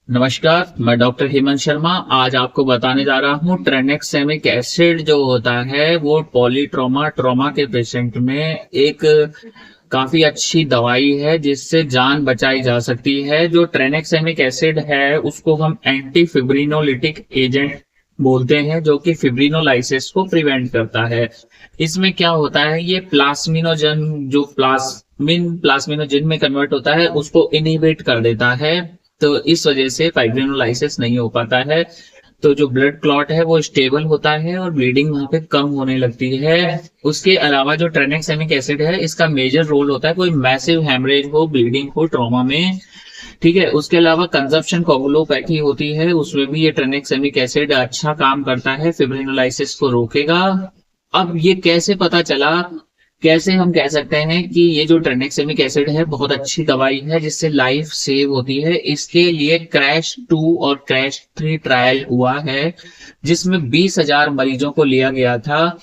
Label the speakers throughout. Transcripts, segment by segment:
Speaker 1: नमस्कार, मैं डॉक्टर हेमंत शर्मा। आज आपको बताने जा रहा हूँ ट्रेनेक्सेमिक एसिड जो होता है वो ट्रॉमा के पेशेंट में एक काफी अच्छी दवाई है जिससे जान बचाई जा सकती है। जो ट्रेनेक्सेमिक एसिड है उसको हम एंटी फिब्रिनोलिटिक एजेंट बोलते हैं, जो कि फिब्रिनोलाइसिस को प्रिवेंट करता है। इसमें क्या होता है, ये प्लास्मिनोजन जो प्लास्मिनोजन में कन्वर्ट होता है उसको इनहिबिट कर देता है। तो इस वजह से फाइब्रिनोलाइसिस नहीं हो पाता है। तो जो ब्लड क्लॉट है वो स्टेबल होता है और ब्लीडिंग वहां पे कम होने लगती है। उसके अलावा जो ट्रेनेक्सेमिक एसिड है इसका मेजर रोल होता है कोई मैसिव हेमरेज हो, ब्लीडिंग हो ट्रॉमा में। ठीक है, उसके अलावा कंजप्शन कोगुलोपैथी होती है, उसमें भी ये ट्रेनेक्सेमिक एसिड अच्छा काम करता है, फिब्रिनोलाइसिस को रोकेगा। अब ये कैसे पता चला, कैसे हम कह सकते हैं कि ये जो ट्रेनेक्सेमिक एसिड है बहुत अच्छी दवाई है जिससे लाइफ सेव होती है? इसके लिए क्रैश 2 और क्रैश 3 ट्रायल हुआ है जिसमें 20,000 मरीजों को लिया गया था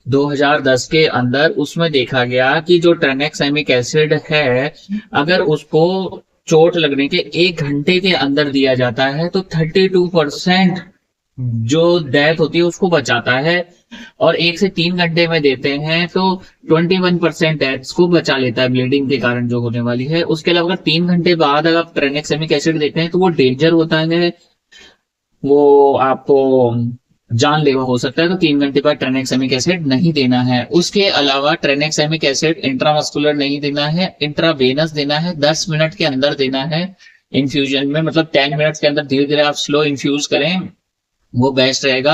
Speaker 1: 2010 के अंदर। उसमें देखा गया कि जो ट्रेनेक्सेमिक एसिड है अगर उसको चोट लगने के 1 घंटे के अंदर दिया जाता है तो 32% जो डेथ होती है उसको बचाता है, और 1 से 3 घंटे में देते हैं तो 21% डेथ्स को बचा लेता है ब्लीडिंग के कारण जो होने वाली है। उसके अलावा अगर 3 घंटे बाद अगर आप ट्रेनेक्सेमिक एसिड देते हैं तो वो डेंजर होता है, वो आपको जानलेवा हो सकता है। तो 3 घंटे बाद ट्रेनेक्सेमिक एसिड नहीं देना है। उसके अलावा ट्रेनेक्सेमिक एसिड इंट्रामस्कुलर नहीं देना है, इंट्रावेनस देना है, 10 मिनट के अंदर देना है इन्फ्यूजन में, मतलब 10 मिनट्स के अंदर धीरे धीरे आप स्लो इन्फ्यूज करें, वो बेस्ट रहेगा।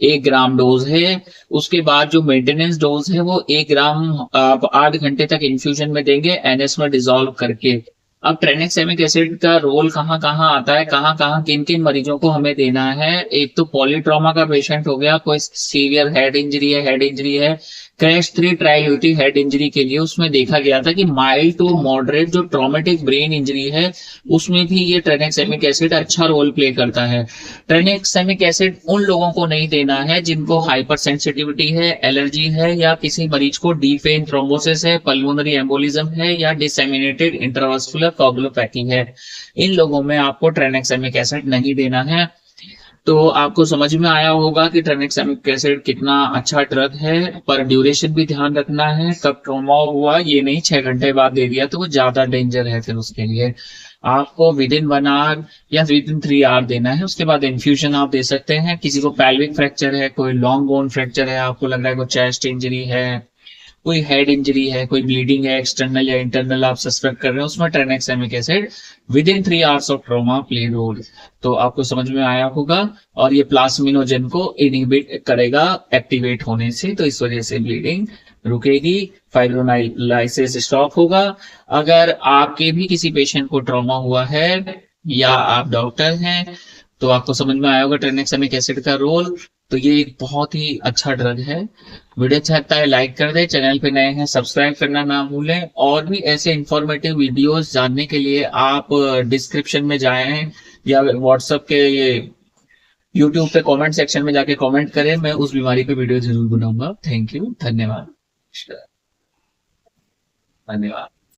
Speaker 1: 1 ग्राम डोज है। उसके बाद जो मेंटेनेंस डोज है वो 1 ग्राम आप 8 घंटे तक इन्फ्यूजन में देंगे एनएस में डिसॉल्व करके। अब ट्रेनेक्सेमिक एसिड का रोल कहाँ कहाँ आता है, कहाँ कहाँ किन किन मरीजों को हमें देना है? एक तो पॉलीट्रॉमा का पेशेंट हो गया, कोई सीवियर हेड इंजरी है। क्रैश 3 ट्रायल हुई थी हेड इंजरी के लिए, उसमें देखा गया था कि माइल्ड टू मॉडरेट जो ट्रॉमेटिक ब्रेन इंजरी है उसमें भी ये ट्रेनेक्सेमिक एसिड अच्छा रोल प्ले करता है। ट्रेनेक्सेमिक एसिड उन लोगों को नहीं देना है जिनको हाइपर सेंसिटिविटी है, एलर्जी है, या किसी मरीज को डीप वेन थ्रोम्बोसिस है, पल्मोनरी एम्बोलिज्म है, या डिसेमिनेटेड इंट्रावास्कुलर कोगुलोपैथी है। इन लोगों में आपको ट्रेनेक्सेमिक एसिड नहीं देना है। तो आपको समझ में आया होगा कि ट्रेनेक्सेमिक एसिड कितना अच्छा ड्रग है, पर ड्यूरेशन भी ध्यान रखना है। कब ट्रॉमा हुआ ये नहीं 6 घंटे बाद दे दिया तो वो ज्यादा डेंजर है, फिर उसके लिए आपको विद इन 1 आवर या विद इन 3 आवर देना है। उसके बाद इन्फ्यूजन आप दे सकते हैं। किसी को पैल्विक फ्रैक्चर है, कोई लॉन्ग बोन फ्रैक्चर है, आपको लग रहा है कोई चेस्ट इंजरी है, कोई हेड इंजरी है, कोई ब्लीडिंग है एक्सटर्नल या इंटरनल आप सस्पेक्ट कर रहे हैं, उसमें tranexamic acid within 3 hours of trauma play role. तो आपको समझ में आया होगा। और ये प्लास्मिनोजन को इनहिबिट करेगा एक्टिवेट होने से, तो इस वजह से ब्लीडिंग रुकेगी, फाइब्रोनाइलाइसिस स्टॉप होगा। अगर आपके भी किसी पेशेंट को ट्रॉमा हुआ है या आप डॉक्टर हैं तो आपको समझ में आया होगा ट्रेनेक्सेमिक एसिड का रोल। तो ये एक बहुत ही अच्छा ड्रग है। वीडियो अच्छा लगता है लाइक कर दें, चैनल पे नए हैं सब्सक्राइब करना ना भूलें। और भी ऐसे इंफॉर्मेटिव वीडियोस जानने के लिए आप डिस्क्रिप्शन में जाएं या व्हाट्सएप के ये यूट्यूब पे कमेंट सेक्शन में जाके कमेंट करें, मैं उस बीमारी पे वीडियो जरूर बनाऊंगा। थैंक यू, धन्यवाद। धन्यवाद।